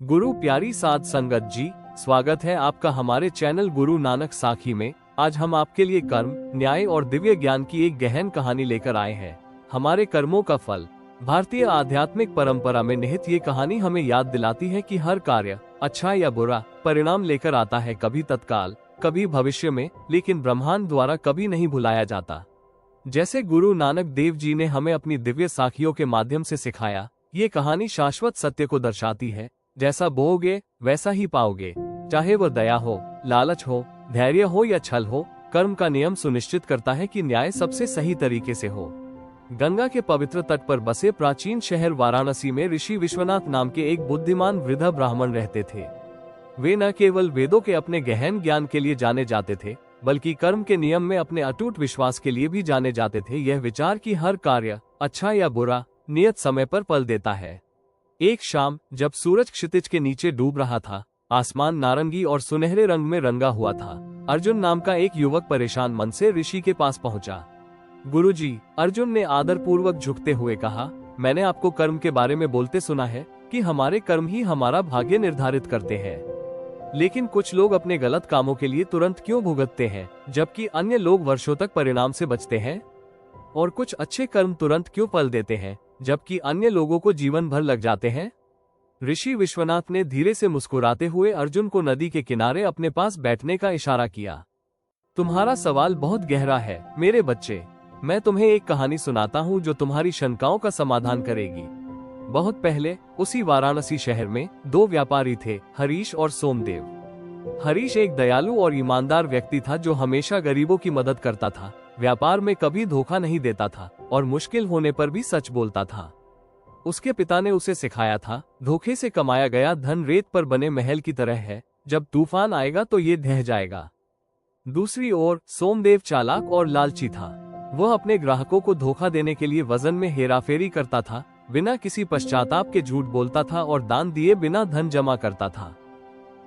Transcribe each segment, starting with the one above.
गुरु प्यारी साध संगत जी, स्वागत है आपका हमारे चैनल गुरु नानक साखी में। आज हम आपके लिए कर्म, न्याय और दिव्य ज्ञान की एक गहन कहानी लेकर आए हैं। हमारे कर्मों का फल। भारतीय आध्यात्मिक परंपरा में निहित ये कहानी हमें याद दिलाती है कि हर कार्य अच्छा या बुरा परिणाम लेकर आता है, कभी तत्काल, कभी भविष्य में, लेकिन ब्रह्मांड द्वारा कभी नहीं भुलाया जाता। जैसे गुरु नानक देव जी ने हमें अपनी दिव्य साखियों के माध्यम से सिखाया, ये कहानी शाश्वत सत्य को दर्शाती है। जैसा बोओगे वैसा ही पाओगे, चाहे वो दया हो, लालच हो, धैर्य हो या छल हो। कर्म का नियम सुनिश्चित करता है कि न्याय सबसे सही तरीके से हो। गंगा के पवित्र तट पर बसे प्राचीन शहर वाराणसी में ऋषि विश्वनाथ नाम के एक बुद्धिमान वृद्ध ब्राह्मण रहते थे। वे न केवल वेदों के अपने गहन ज्ञान के लिए जाने जाते थे, बल्कि कर्म के नियम में अपने अटूट विश्वास के लिए भी जाने जाते थे। यह विचार कि हर कार्य अच्छा या बुरा नियत समय पर फल देता है। एक शाम जब सूरज क्षितिज के नीचे डूब रहा था, आसमान नारंगी और सुनहरे रंग में रंगा हुआ था। अर्जुन नाम का एक युवक परेशान मन से ऋषि के पास पहुंचा। गुरुजी, अर्जुन ने आदर पूर्वक झुकते हुए कहा, मैंने आपको कर्म के बारे में बोलते सुना है कि हमारे कर्म ही हमारा भाग्य निर्धारित करते हैं। लेकिन कुछ लोग अपने गलत कामों के लिए तुरंत क्यों भुगतते हैं, जबकि अन्य लोग वर्षों तक परिणाम से बचते हैं? और कुछ अच्छे कर्म तुरंत क्यों फल देते हैं, जबकि अन्य लोगों को जीवन भर लग जाते हैं? ऋषि विश्वनाथ ने धीरे से मुस्कुराते हुए अर्जुन को नदी के किनारे अपने पास बैठने का इशारा किया। तुम्हारा सवाल बहुत गहरा है मेरे बच्चे। मैं तुम्हें एक कहानी सुनाता हूँ जो तुम्हारी शंकाओं का समाधान करेगी। बहुत पहले उसी वाराणसी शहर में दो व्यापारी थे, हरीश और सोमदेव। हरीश एक दयालु और ईमानदार व्यक्ति था जो हमेशा गरीबों की मदद करता था, व्यापार में कभी धोखा नहीं देता था और मुश्किल होने पर भी सच बोलता था। उसके पिता ने उसे सिखाया था, धोखे से कमाया गया धन रेत पर बने महल की तरह है, जब तूफान आएगा तो ये ढह जाएगा। दूसरी ओर सोमदेव चालाक और लालची था। वह अपने ग्राहकों को धोखा देने के लिए वजन में हेराफेरी करता था, बिना किसी पश्चाताप के झूठ बोलता था और दान दिए बिना धन जमा करता था।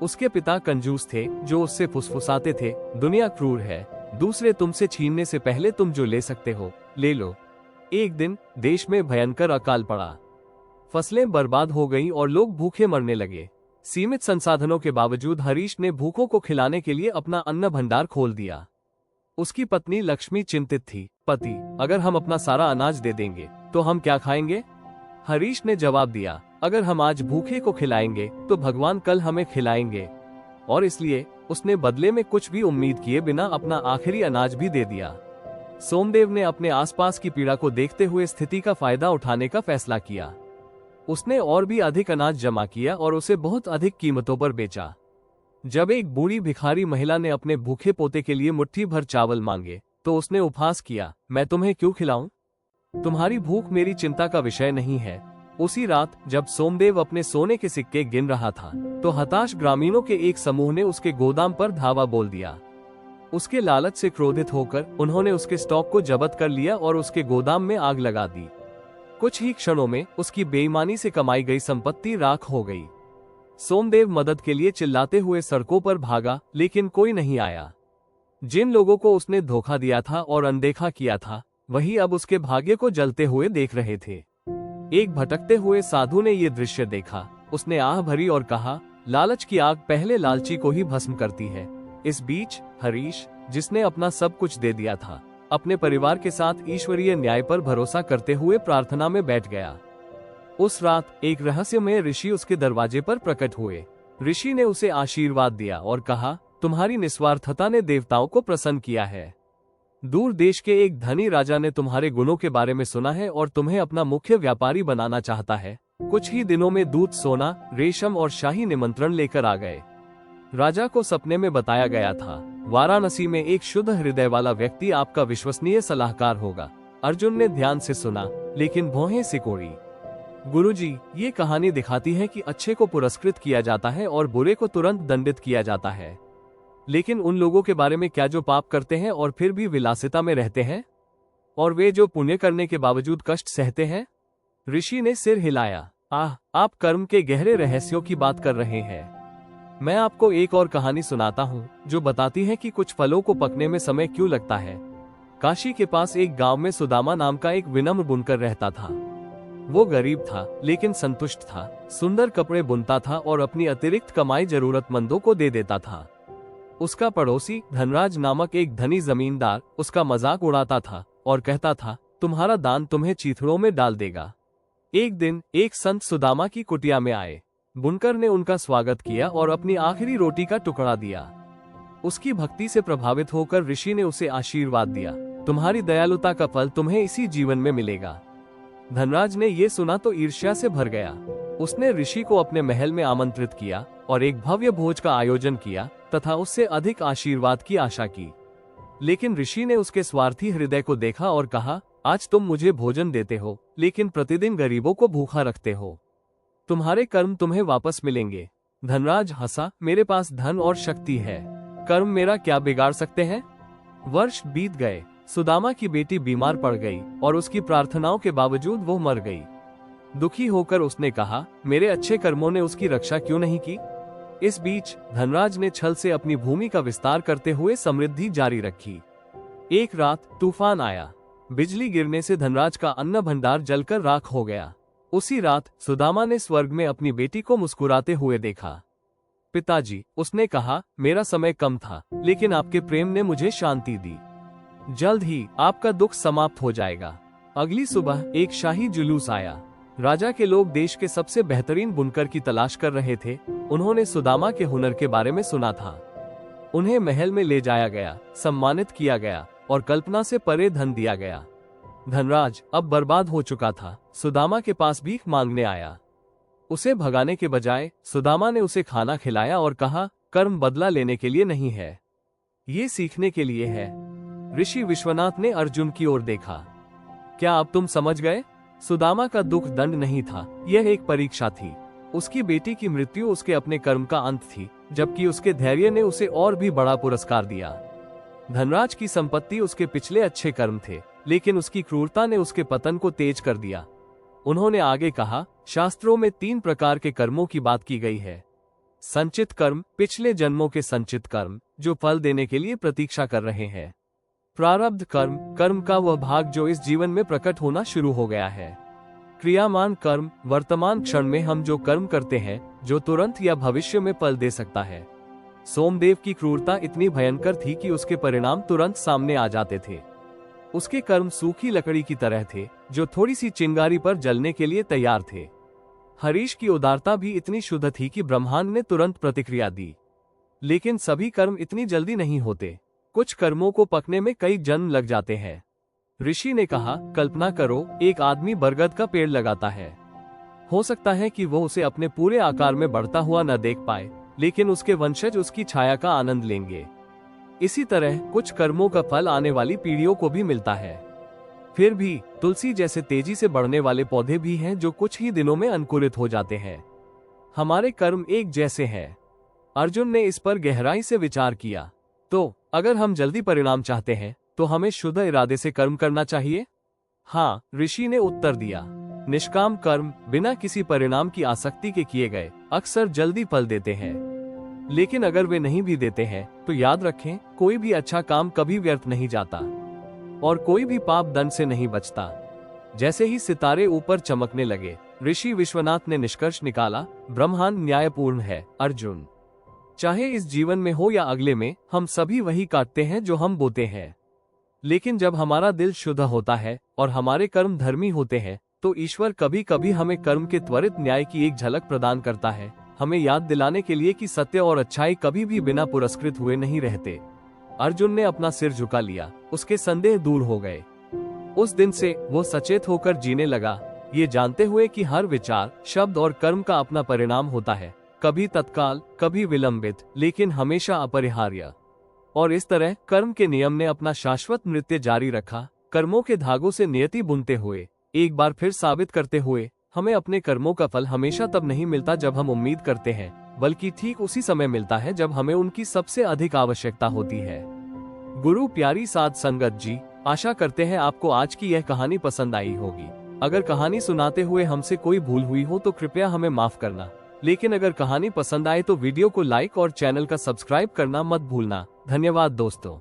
उसके पिता कंजूस थे, जो उससे फुसफुसाते थे, दुनिया क्रूर है, दूसरे तुमसे छीनने से पहले तुम जो ले सकते हो ले लो। एक दिन देश में भयंकर अकाल पड़ा। फसलें बर्बाद हो गईं और लोग भूखे मरने लगे। सीमित संसाधनों के बावजूद हरीश ने भूखों को खिलाने के लिए अपना अन्न भंडार खोल दिया। उसकी पत्नी लक्ष्मी चिंतित थी। पति, अगर हम अपना सारा अनाज दे देंगे तो हम क्या खाएंगे? हरीश ने जवाब दिया, अगर हम आज भूखे को खिलाएंगे तो भगवान कल हमें खिलाएंगे। और इसलिए उसने बदले में कुछ भी उम्मीद किए बिना अपना आखिरी अनाज भी दे दिया। सोमदेव ने अपने आसपास की पीड़ा को देखते हुए स्थिति का फायदा उठाने का फैसला किया। उसने और भी अधिक अनाज जमा किया और उसे बहुत अधिक कीमतों पर बेचा। जब एक बूढ़ी भिखारी महिला ने अपने भूखे पोते के लिए मुट्ठी भर चावल मांगे तो उसने उपहास किया, मैं तुम्हें क्यों खिलाऊं? तुम्हारी भूख मेरी चिंता का विषय नहीं है। उसी रात जब सोमदेव अपने सोने के सिक्के गिन रहा था तो हताश ग्रामीणों के एक समूह ने उसके गोदाम पर धावा बोल दिया। उसके लालच से क्रोधित होकर उन्होंने उसके स्टॉक को जब्त कर लिया और उसके गोदाम में आग लगा दी। कुछ ही क्षणों में उसकी बेईमानी से कमाई गई संपत्ति राख हो गई। सोमदेव मदद के लिए चिल्लाते हुए सड़कों पर भागा, लेकिन कोई नहीं आया। जिन लोगों को उसने धोखा दिया था और अनदेखा किया था, वही अब उसके भाग्य को जलते हुए देख रहे थे। एक भटकते हुए साधु ने ये दृश्य देखा। उसने आह भरी और कहा, लालच की आग पहले लालची को ही भस्म करती है। इस बीच हरीश, जिसने अपना सब कुछ दे दिया था, अपने परिवार के साथ ईश्वरीय न्याय पर भरोसा करते हुए प्रार्थना में बैठ गया। उस रात एक रहस्यमय ऋषि उसके दरवाजे पर प्रकट हुए। ऋषि ने उसे आशीर्वाद दिया और कहा, तुम्हारी निस्वार्थता ने देवताओं को प्रसन्न किया है। दूर देश के एक धनी राजा ने तुम्हारे गुणों के बारे में सुना है और तुम्हें अपना मुख्य व्यापारी बनाना चाहता है। कुछ ही दिनों में दूत सोना, रेशम और शाही निमंत्रण लेकर आ गए। राजा को सपने में बताया गया था, वाराणसी में एक शुद्ध हृदय वाला व्यक्ति आपका विश्वसनीय सलाहकार होगा। अर्जुन ने ध्यान से सुना, लेकिन भौहें सिकोड़ी। गुरुजी, ये कहानी दिखाती है कि अच्छे को पुरस्कृत किया जाता है और बुरे को तुरंत दंडित किया जाता है। लेकिन उन लोगों के बारे में क्या जो पाप करते हैं और फिर भी विलासिता में रहते हैं? और वे जो पुण्य करने के बावजूद कष्ट सहते हैं? ऋषि ने सिर हिलाया। आप कर्म के गहरे रहस्यों की बात कर रहे हैं। मैं आपको एक और कहानी सुनाता हूँ जो बताती है कि कुछ फलों को पकने में समय क्यों लगता है। काशी के पास एक गांव में सुदामा नाम का एक विनम्र बुनकर रहता था। वो गरीब था लेकिन संतुष्ट था, सुंदर कपड़े बुनता था और अपनी अतिरिक्त कमाई जरूरतमंदों को दे देता था। उसका पड़ोसी धनराज नामक एक धनी जमींदार उसका मजाक उड़ाता था और कहता था, तुम्हारा दान तुम्हें चीथड़ों में डाल देगा। एक दिन एक संत सुदामा की कुटिया में आए। बुनकर ने उनका स्वागत किया और अपनी आखिरी रोटी का टुकड़ा दिया। उसकी भक्ति से प्रभावित होकर ऋषि ने उसे आशीर्वाद दिया, तुम्हारी दयालुता का फल तुम्हें इसी जीवन में मिलेगा। धनराज ने ये सुना तो ईर्ष्या से भर गया। उसने ऋषि को अपने महल में आमंत्रित किया और एक भव्य भोज का आयोजन किया तथा उससे अधिक आशीर्वाद की आशा की। लेकिन ऋषि ने उसके स्वार्थी हृदय को देखा और कहा, आज तुम मुझे भोजन देते हो लेकिन प्रतिदिन गरीबों को भूखा रखते हो। तुम्हारे कर्म तुम्हें वापस मिलेंगे। धनराज हंसा, मेरे पास धन और शक्ति है, कर्म मेरा क्या बिगाड़ सकते हैं। वर्ष बीत गए। सुदामा की बेटी बीमार पड़ गई और उसकी प्रार्थनाओं के बावजूद वो मर गई। दुखी होकर उसने कहा, मेरे अच्छे कर्मों ने उसकी रक्षा क्यों नहीं की। इस बीच धनराज ने छल से अपनी भूमि का विस्तार करते हुए समृद्धि जारी रखी। एक रात तूफान आया। बिजली गिरने से धनराज का अन्न भंडार जलकर राख हो गया। उसी रात सुदामा ने स्वर्ग में अपनी बेटी को मुस्कुराते हुए देखा। पिताजी, उसने कहा, मेरा समय कम था लेकिन आपके प्रेम ने मुझे शांति दी। जल्द ही आपका दुख समाप्त हो जाएगा। अगली सुबह एक शाही जुलूस आया। राजा के लोग देश के सबसे बेहतरीन बुनकर की तलाश कर रहे थे। उन्होंने सुदामा के हुनर के बारे में सुना था। उन्हें महल में ले जाया गया, सम्मानित किया गया और कल्पना से परे धन दिया गया। धनराज अब बर्बाद हो चुका था। सुदामा के पास भीख मांगने आया। उसे भगाने के बजाय सुदामा ने उसे खाना खिलाया और कहा, कर्म बदला लेने के लिए नहीं है, ये सीखने के लिए है। ऋषि विश्वनाथ ने अर्जुन की ओर देखा। क्या अब तुम समझ गए? सुदामा का दुख दंड नहीं था, यह एक परीक्षा थी। उसकी बेटी की मृत्यु उसके अपने कर्म का अंत थी, जबकि उसके धैर्य ने उसे और भी बड़ा पुरस्कार दिया। धनराज की संपत्ति उसके पिछले अच्छे कर्म थे, लेकिन उसकी क्रूरता ने उसके पतन को तेज कर दिया। उन्होंने आगे कहा, शास्त्रों में 3 प्रकार के कर्मों की बात की गई है। संचित कर्म, पिछले जन्मों के संचित कर्म जो फल देने के लिए प्रतीक्षा कर रहे हैं। प्रारब्ध कर्म, कर्म का वह भाग जो इस जीवन में प्रकट होना शुरू हो गया है। क्रियामान कर्म, वर्तमान क्षण में हम जो कर्म करते हैं, जो तुरंत या भविष्य में फल दे सकता है। सोमदेव की क्रूरता इतनी भयंकर थी कि उसके परिणाम तुरंत सामने आ जाते थे। उसके कर्म सूखी लकड़ी की तरह थे, जो थोड़ी सी चिंगारी पर जलने के लिए तैयार थे। हरीश की उदारता भी इतनी शुद्ध थी कि ब्रह्मांड ने तुरंत प्रतिक्रिया दी। लेकिन सभी कर्म इतनी जल्दी नहीं होते। कुछ कर्मों को पकने में कई जन्म लग जाते हैं। ऋषि ने कहा, कल्पना करो, एक आदमी बरगद का पेड़ लगाता है। हो सकता है कि वो उसे अपने पूरे आकार में बढ़ता हुआ न देख पाए, लेकिन उसके वंशज उसकी छाया का आनंद लेंगे। इसी तरह कुछ कर्मों का फल आने वाली पीढ़ियों को भी मिलता है। फिर भी तुलसी जैसे तेजी से बढ़ने वाले पौधे भी हैं जो कुछ ही दिनों में अंकुरित हो जाते हैं। हमारे कर्म एक जैसे हैं। अर्जुन ने इस पर गहराई से विचार किया। तो अगर हम जल्दी परिणाम चाहते हैं तो हमें शुद्ध इरादे से कर्म करना चाहिए। हाँ, ऋषि ने उत्तर दिया। निष्काम कर्म बिना किसी परिणाम की आसक्ति के किए गए अक्सर जल्दी फल देते हैं। लेकिन अगर वे नहीं भी देते हैं तो याद रखें, कोई भी अच्छा काम कभी व्यर्थ नहीं जाता और कोई भी पाप दंड से नहीं बचता। जैसे ही सितारे ऊपर चमकने लगे, ऋषि विश्वनाथ ने निष्कर्ष निकाला, ब्रह्मांड न्यायपूर्ण है। अर्जुन, चाहे इस जीवन में हो या अगले में, हम सभी वही काटते हैं जो हम बोते हैं। लेकिन जब हमारा दिल शुद्ध होता है और हमारे कर्म धर्मी होते हैं, तो ईश्वर कभी कभी हमें कर्म के त्वरित न्याय की एक झलक प्रदान करता है, हमें याद दिलाने के लिए कि सत्य और अच्छाई कभी भी बिना पुरस्कृत हुए नहीं रहते। अर्जुन ने अपना सिर झुका लिया, उसके संदेह दूर हो गए। उस दिन से वो सचेत होकर जीने लगा, ये जानते हुए कि हर विचार, शब्द और कर्म का अपना परिणाम होता है, कभी तत्काल, कभी विलंबित, लेकिन हमेशा अपरिहार्य। और इस तरह कर्म के नियम ने अपना शाश्वत नृत्य जारी रखा, कर्मों के धागों से नियति बुनते हुए, एक बार फिर साबित करते हुए, हमें अपने कर्मों का फल हमेशा तब नहीं मिलता जब हम उम्मीद करते हैं, बल्कि ठीक उसी समय मिलता है जब हमें उनकी सबसे अधिक आवश्यकता होती है। गुरु प्यारी साध संगत जी, आशा करते हैं आपको आज की यह कहानी पसंद आई होगी। अगर कहानी सुनाते हुए हमसे कोई भूल हुई हो तो कृपया हमें माफ करना। लेकिन अगर कहानी पसंद आए तो वीडियो को लाइक और चैनल का सब्सक्राइब करना मत भूलना। धन्यवाद दोस्तों।